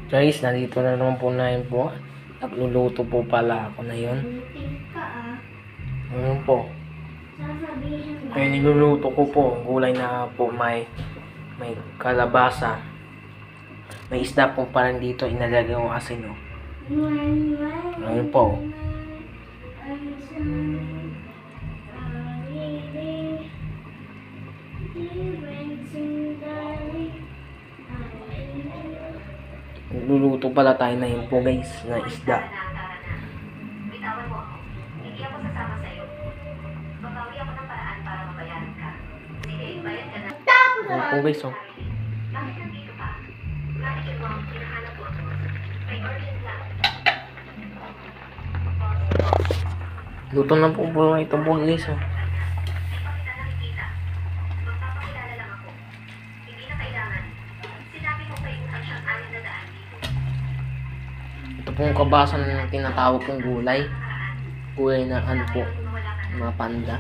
Guys, nandito na naman po na yun po. Nagluluto po pala ako na yun. Ayun po. Ayun, niluluto ko po. Gulay na po may kalabasa. May isda po pala dito. Inalagay ko asin, no. Ayun po. Luluto pala tayo na yun po, guys, na isda. Bitawan mo ako. Hindi ako sasama sa'yo. Babawi ako ng paraan para mabayaran ka. Sige, bayad ka na. Ayun po, guys, oh. Bakit nandito ka? Bakit mo ang hinahanap mo ako? May urgent lang. Luto na po po ito po, guys, oh. Hindi pa kita nakikita. Magpapakilala lang ako. Hindi na kailangan. Sinabi mo kay utang siyang 6 na daan dito. Ito pong kabasa na tinatawag kong gulay. Gulay na ano po, mga panda.